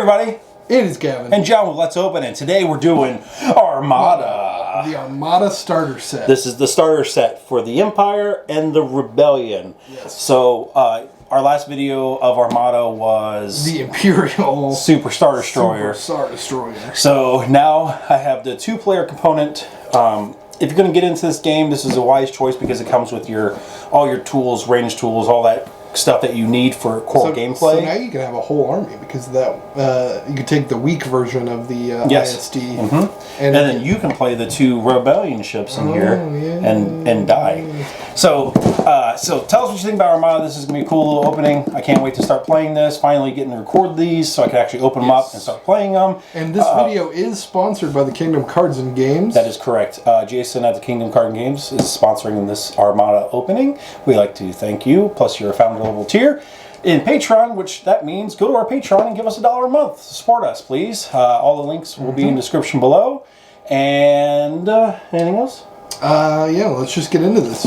everybody. It is Gavin. And John with Let's Open, and today we're doing Armada. The Armada starter set. This is the starter set for the Empire and the Rebellion. Yes. So, our last video of Armada was the Imperial Super Star Destroyer. Super Star Destroyer. So now I have the two-player component. If you're going to get into this game, this is a wise choice because it comes with all your tools, range tools, all that stuff that you need for core gameplay. So now you can have a whole army because of that. You can take the weak version of the ISD, and then you can play the two Rebellion ships in here and die. So tell us what you think about Armada. This is going to be a cool little opening. I can't wait to start playing this. Finally getting to record these so I can actually open them up and start playing them. And this video is sponsored by the Kingdom Cards and Games. That is correct. Jason at the Kingdom Card and Games is sponsoring this Armada opening. We'd like to thank you. Plus, you're a founder level tier in Patreon, which that means go to our Patreon and give us $1 a month. Support us, please. All the links will be in the description below. And anything else? Yeah, let's just get into this.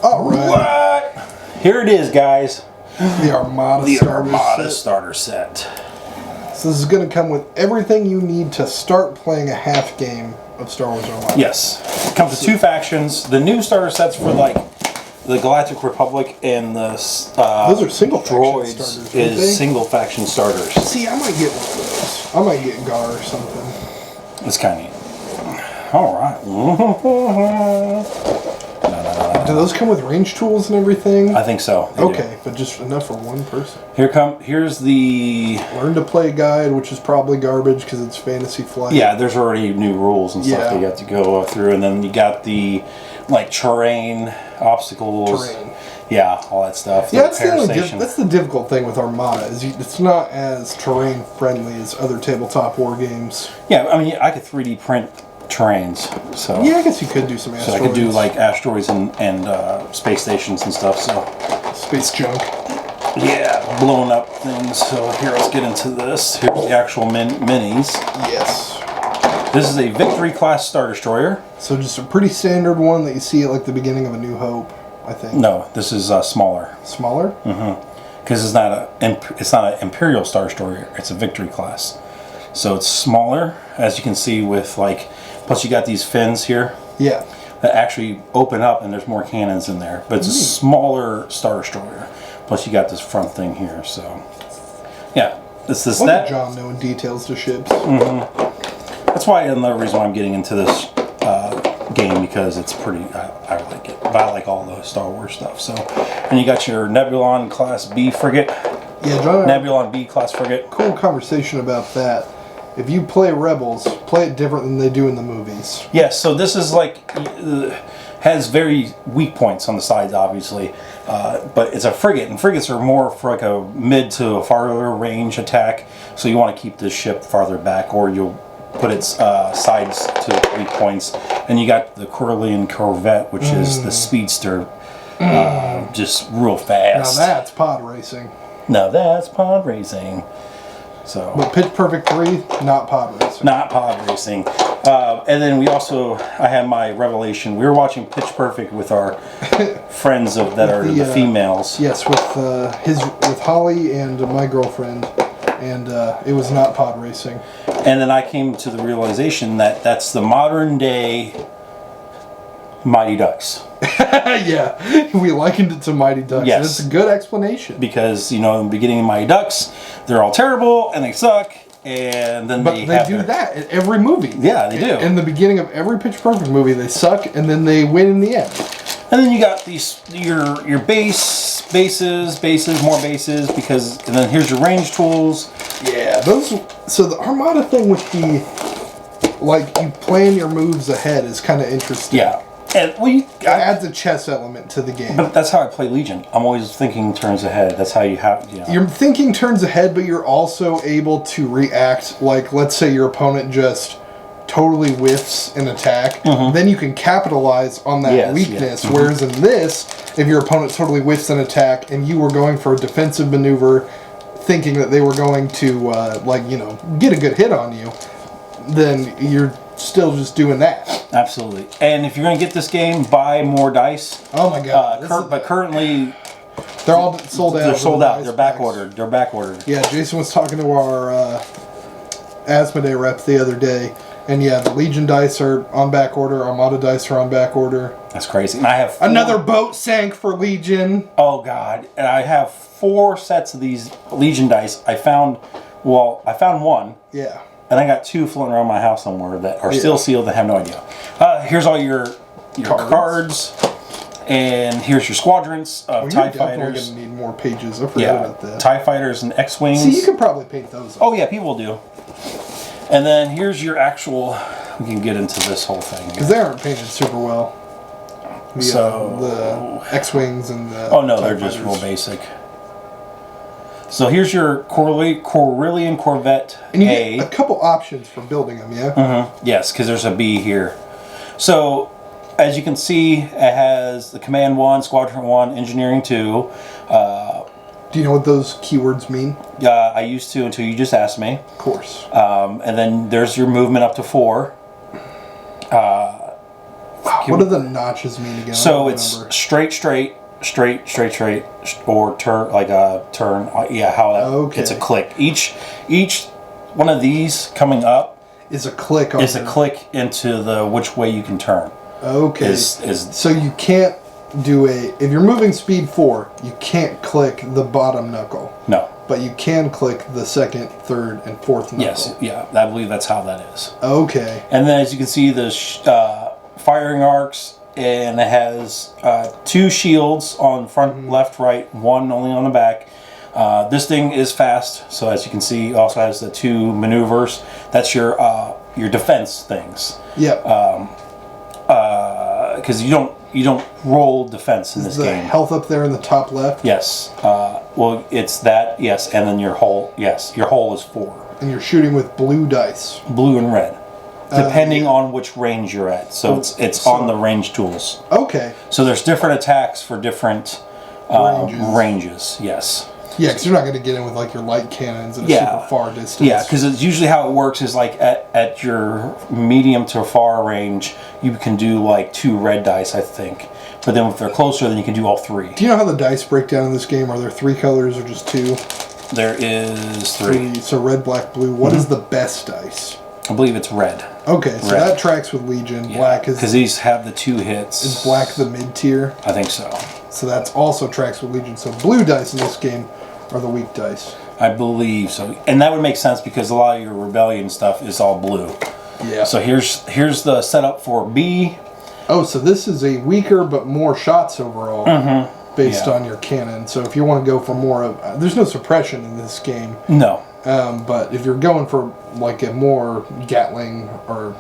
All right. What? Here it is, guys. The Armada starter set. So this is going to come with everything you need to start playing a half game of Star Wars Armada. Yes. It comes with two factions. The new starter sets for like the Galactic Republic and the those are single droids faction starters, is single faction starters. See, I might get one of those. I might get Gar or something. It's kind of neat. All right. Do those come with range tools and everything? I think so. Okay, but just enough for one person. Here's the Learn to play guide, which is probably garbage because it's Fantasy Flight. Yeah, there's already new rules and stuff that you have to go through, and then you got the like terrain, obstacles, yeah, all that stuff. Yeah, that's the difficult thing with Armada is it's not as terrain friendly as other tabletop war games. Yeah, I mean I could 3D print terrains, so yeah, I guess you could do some asteroids. So I could do like asteroids and space stations and stuff. So space junk. Yeah, blown up things. So here, let's get into this. Here's the actual minis. Yes. This is a Victory class Star Destroyer. So just a pretty standard one that you see at like the beginning of A New Hope, I think. No, this is smaller. Smaller? Because it's not an Imperial Star Destroyer. It's a Victory class. So it's smaller, as you can see with like. Plus you got these fins here. Yeah. That actually open up and there's more cannons in there. But it's a smaller Star Destroyer. Plus you got this front thing here, so. Yeah. Look at John knowing details to ships. That's why another reason why I'm getting into this game, because it's pretty, I like it. But I like all the Star Wars stuff. So, and you got your Nebulon Class B frigate. Yeah, John. Nebulon B Class frigate. Cool conversation about that. If you play Rebels, play it different than they do in the movies. Yes, so this is like, has very weak points on the sides, obviously. But it's a frigate, and frigates are more for like a mid to a farther range attack. So you want to keep this ship farther back, or you'll put its sides to weak points. And you got the Corellian Corvette, which is the speedster, just real fast. Now that's pod racing. Now that's pod racing. So, but Pitch Perfect 3, not pod racing. Not pod racing. And then I had my revelation. We were watching Pitch Perfect with our friends that are the females. Yes, with Hollie and my girlfriend, and it was not pod racing. And then I came to the realization that that's the modern day Mighty Ducks. Yeah, we likened it to Mighty Ducks. Yes. And it's a good explanation. Because, in the beginning of Mighty Ducks, they're all terrible and they suck, and then they do that in every movie. Yeah, they do. In the beginning of every Pitch Perfect movie, they suck, and then they win in the end. And then you got your bases, more bases, and then here's your range tools. Yeah, so the Armada thing with you plan your moves ahead is kind of interesting. Yeah. And it adds a chess element to the game. But that's how I play Legion. I'm always thinking turns ahead. That's how you have. You're thinking turns ahead, but you're also able to react. Like, let's say your opponent just totally whiffs an attack, then you can capitalize on that weakness. Whereas in this, if your opponent totally whiffs an attack and you were going for a defensive maneuver, thinking that they were going to, get a good hit on you, then you're still just doing that. Absolutely. And if you're going to get this game, buy more dice. Oh my god. But currently, they're all sold out. They're sold out. They're back ordered. They're back ordered. Yeah, Jason was talking to our Asmodee rep the other day. And yeah, the Legion dice are on back order. Armada dice are on back order. That's crazy. And I have another boat sank for Legion. Oh god! And I have 4 sets of these Legion dice. I found one. Yeah. And I got 2 floating around my house somewhere that are still sealed. I have no idea. Here's all your cards. And here's your squadrons of TIE fighters. We're going to need more pages. I forgot about that. TIE fighters and X-Wings. See, you could probably paint those up. Oh yeah, people do. And then here's your actual. We can get into this whole thing because they aren't painted super well. The X-Wings and the. Oh no, they're just real basic. So here's your Corellian Corvette and you get a couple options for building them, yeah. Mm-hmm. Yes, because there's a B here. So as you can see, it has the Command 1, Squadron 1, Engineering 2. Do you know what those keywords mean? I used to until you just asked me. Of course. And then there's your movement up to 4. What do the notches mean again? So it's straight, or turn, like a turn. Yeah, how that? Okay. It's a click. Each one of these coming up is a click. Is a click into the which way you can turn. Okay. So you can't do if you're moving speed 4, you can't click the bottom knuckle. No. But you can click the 2nd, 3rd, and 4th knuckle. Yes, yeah, I believe that's how that is. Okay. And then as you can see, the firing arcs, and it has 2 shields on front, left, right, 1 only on the back. This thing is fast, so as you can see, it also has the 2 maneuvers. That's your defense things. Yep. Because you don't roll defense in this game. Health up there in the top left? Yes. Well, it's that, yes, and then your hull, yes. Your hull is 4. And you're shooting with blue dice. Blue and red. Depending on which range you're at. So it's on the range tools. Okay. So there's different attacks for different ranges. Yes. Yeah, because you're not going to get in with like your light cannons at a super far distance. Yeah, because it's usually how it works is like at your medium to far range, you can do like 2 red dice, I think. But then if they're closer, then you can do all 3. Do you know how the dice break down in this game? Are there 3 colors or just 2? There is 3. So red, black, blue. What is the best dice? I believe it's red. Okay, so that tracks with Legion. Yeah, black is... because these have the 2 hits. Is black the mid-tier? I think so. So that's also tracks with Legion. So blue dice in this game are the weak dice. I believe so. And that would make sense because a lot of your Rebellion stuff is all blue. Yeah. So here's the setup for B. Oh, so this is a weaker but more shots overall based on your cannon. So if you want to go for more of... there's no suppression in this game. No. But if you're going for like a more Gatling or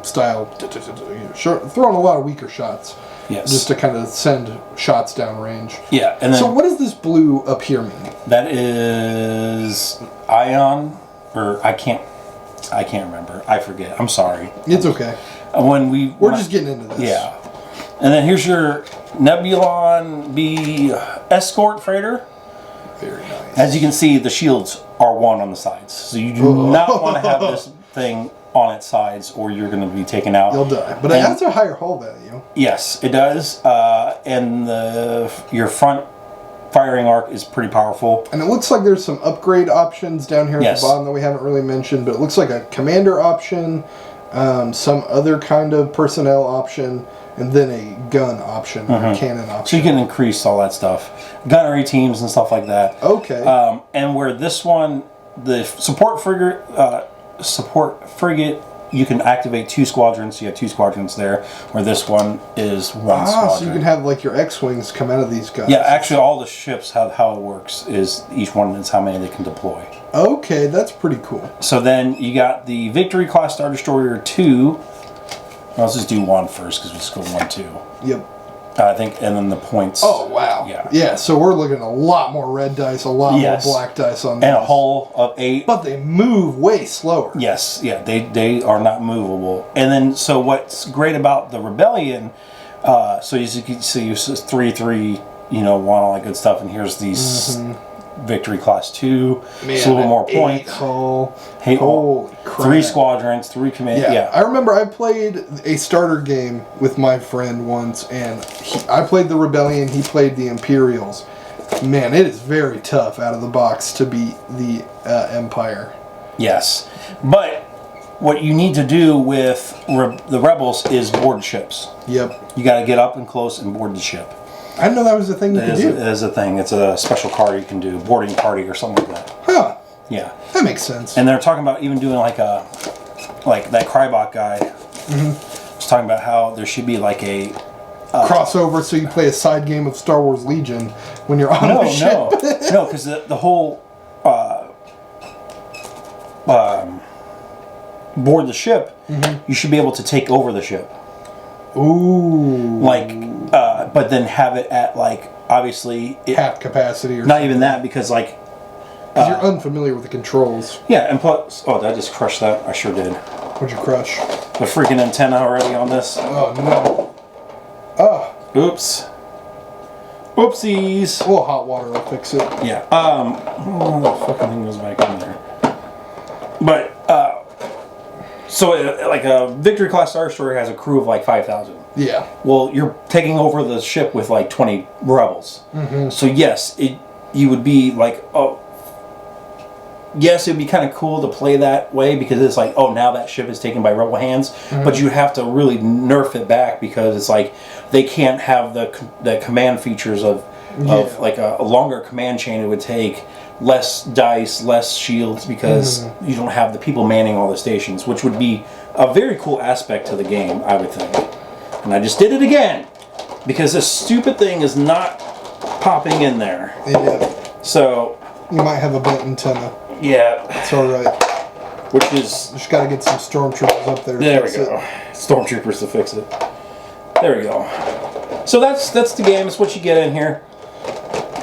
style, throwing a lot of weaker shots, just to kind of send shots down range. Yeah, and then, so what does this blue up here mean? That is ion, or I can't remember. I forget. I'm sorry. It's okay. We're just getting into this. Yeah, and then here's your Nebulon B escort freighter. Very nice. As you can see, the shields are 1 on the sides. So you do not want to have this thing on its sides or you're going to be taken out. You'll die. But it has a higher hull value. Yes, it does. And your front firing arc is pretty powerful. And it looks like there's some upgrade options down here at the bottom that we haven't really mentioned. But it looks like a commander option, some other kind of personnel option, and then a gun option, or a cannon option. So you can increase all that stuff. Gunnery teams and stuff like that. Okay. And where this one, the support frigate, you can activate 2 squadrons. So you have 2 squadrons there, where this one is 1 squadron. So you can have like your X-Wings come out of these guys. Yeah, actually all the ships, how it works is each one is how many they can deploy. Okay, that's pretty cool. So then you got the Victory Class Star Destroyer 2. Let's just do 1 first because we just go 1, 2. Yep. I think, and then the points. Oh, wow. Yeah. Yeah, so we're looking at a lot more red dice, a lot more black dice on these. And a hull of 8. But they move way slower. Yes, yeah, they are not movable. And then, so what's great about the Rebellion, so as you can see, it's 3-3, 1, all that good stuff, and here's these Victory Class 2. Man, it's a little more points. Holy crap. 3 squadrons, 3 command. Yeah. I remember I played a starter game with my friend once, and I played the Rebellion, he played the Imperials. Man, it is very tough out of the box to beat the Empire. Yes. But what you need to do with the Rebels is board ships. Yep. You got to get up and close and board the ship. I didn't know that was a thing you could do. It is a thing. It's a special card you can do, boarding party or something like that. Huh. Yeah. That makes sense. And they're talking about even doing like that Crybot guy was talking about how there should be like a crossover, so you play a side game of Star Wars Legion when you're on the ship. No, because the whole board the ship, you should be able to take over the ship. Ooh. Like, but then have it at like obviously half capacity or not even that, because like you're unfamiliar with the controls. Yeah, and plus, did I just crush that? I sure did. What'd you crush? The freaking antenna already on this. Oh no. Oh. Oops. Oopsies. A little hot water will fix it. Yeah. The fucking thing goes back in there. But so like a Victory Class Star Destroyer has a crew of like 5,000. Yeah. Well, you're taking over the ship with like 20 rebels. So yes, you would be like, yes, it'd be kind of cool to play that way, because it's like, now that ship is taken by rebel hands, but you have to really nerf it back, because it's like they can't have the command features of like a longer command chain. It would take less dice, less shields, because you don't have the people manning all the stations, which would be a very cool aspect to the game, I would think. And I just did it again, because this stupid thing is not popping in there. Yeah. So you might have a bent antenna. Yeah. It's alright. Which is... Just gotta get some stormtroopers up there. There we go. Stormtroopers to fix it. There we go. So that's the game. It's what you get in here.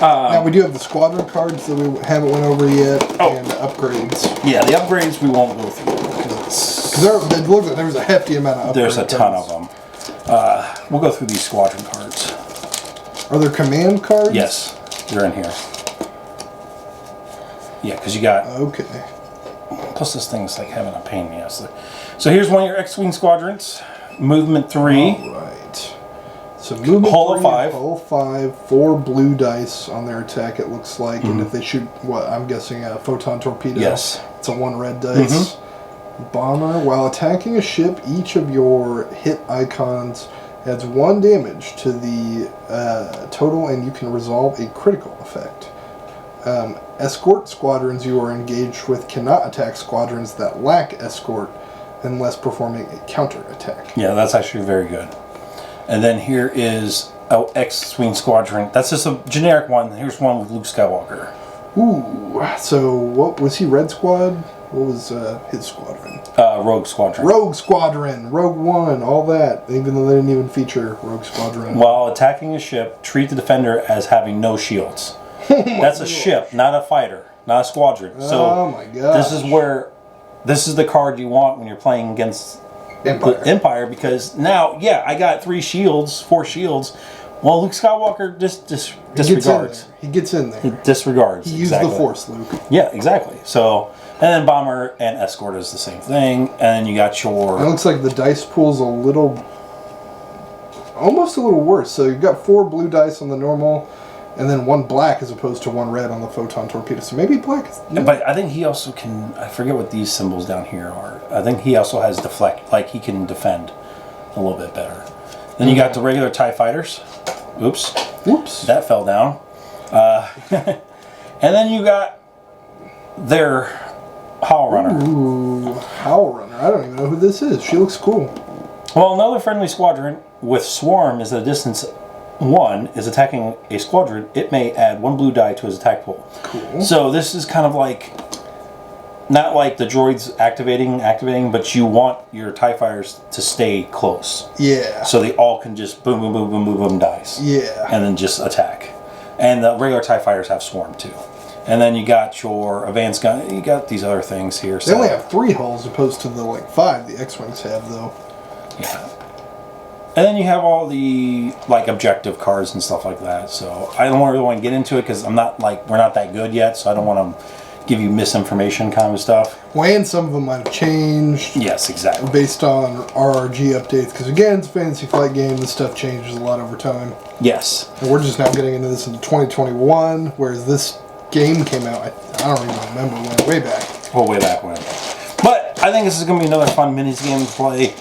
Now we do have the Squadron Cards that we haven't went over yet, and the upgrades. Yeah, the upgrades we won't go through, because it looks like there's a hefty amount of upgrades. There's a ton of them. We'll go through these Squadron Cards. Are there command cards? Yes, they're in here. Yeah, because you got... Okay. Plus this thing's like having a pain in the ass. So here's one of your X-Wing squadrons. Movement 3. Alright. So movement Hull 3, of 5. Hull 5, 4 blue dice on their attack, it looks like. And if they shoot, what, I'm guessing a photon torpedo. Yes. It's a 1 red dice. Bomber. While attacking a ship, each of your hit icons adds 1 damage to the total, and you can resolve a critical effect. Escort squadrons you are engaged with cannot attack squadrons that lack escort unless performing a counter-attack. Yeah, that's actually very good. And then here is X-Wing Squadron. That's just a generic one. Here's one with Luke Skywalker. Ooh, so what was he, Red Squad? What was his squadron? Rogue Squadron. Rogue Squadron, Rogue One, all that. Even though they didn't even feature Rogue Squadron. While attacking a ship, treat the defender as having no shields. That's a ship, not a fighter, not a squadron. So oh my god! This is the card you want when you're playing against Empire, because now, I got 4 shields. Well, Luke Skywalker just disregards. He gets in there. He disregards. He used the Force, Luke. Yeah, exactly. So, and then Bomber and Escort is the same thing. And then you got your... It looks like the dice pool's almost a little worse. So you've got 4 blue dice on the normal, and then 1 black as opposed to 1 red on the photon torpedo. So maybe black is... Yeah. But I think he also can... I forget what these symbols down here are. I think he also has deflect. Like, he can defend a little bit better. Then you got the regular TIE fighters. Oops. That fell down. And then you got their Howl Runner. Ooh, Howl Runner. I don't even know who this is. She looks cool. Well, another friendly squadron with Swarm is the distance 1 is attacking a squadron. It may add 1 blue die to his attack pool. Cool. So this is kind of like, not like the droids activating, but you want your TIE fighters to stay close. Yeah. So they all can just boom, boom, boom, boom, boom, boom, dice. Yeah. And then just attack. And the regular TIE fighters have Swarm too. And then you got your advanced gun. You got these other things here. They only have 3 hulls opposed to the 5 the X-Wings have, though. Yeah. And then you have all the like objective cards and stuff like that. So I don't really want to get into it because I'm not like we're not that good yet. So I don't want to give you misinformation kind of stuff. Well, and some of them might have changed. Yes, exactly. Based on RRG updates, because again, it's a Fantasy Flight game. This stuff changes a lot over time. Yes. And we're just now getting into this in 2021, whereas this game came out. I don't even remember when. Way back. Well, way back when. But I think this is going to be another fun minis game to play.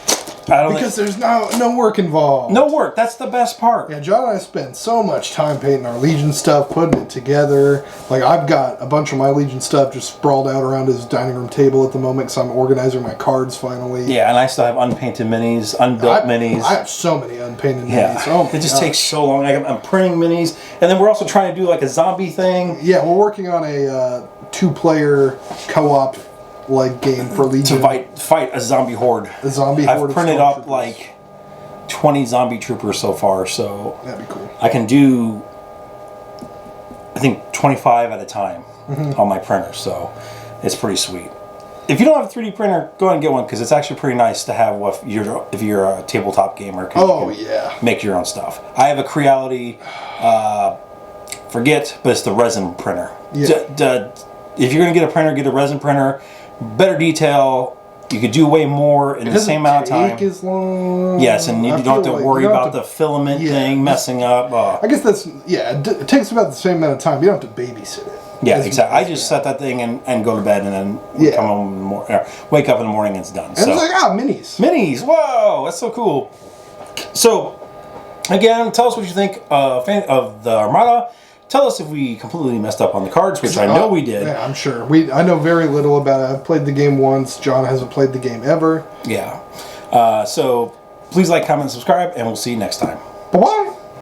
Because there's no work involved. No work. That's the best part. Yeah, John and I spent so much time painting our Legion stuff, putting it together. Like, I've got a bunch of my Legion stuff just sprawled out around his dining room table at the moment because I'm organizing my cards finally. Yeah, and I still have unpainted minis, unbuilt minis. I have so many unpainted minis. Oh, it just takes so long. I'm printing minis. And then we're also trying to do like a zombie thing. Yeah, we're working on a 2-player co-op like game for Legion to fight a zombie horde. A zombie horde. I've printed up like 20 zombie troopers so far, so that'd be cool. I can do I think 25 at a time on my printer, so it's pretty sweet. If you don't have a 3D printer, go ahead and get one because it's actually pretty nice to have if you're a tabletop gamer. Oh yeah, make your own stuff. I have a Creality Frigate, but it's the resin printer. Yeah. If you're gonna get a printer, get a resin printer. Better detail. You could do way more in the same amount of time. As long. Yes, and you don't have to worry about the filament thing messing up. I guess that's it takes about the same amount of time. You don't have to babysit it. Yeah, exactly. I just set that thing and go to bed, and then come home in the wake up in the morning and it's done. And it's like minis. Minis. Whoa, that's so cool. So again, tell us what you think of the Armada. Tell us if we completely messed up on the cards, which I know we did. Yeah, I'm sure. I know very little about it. I've played the game once. John hasn't played the game ever. Yeah. So please like, comment, and subscribe, and we'll see you next time. Bye-bye.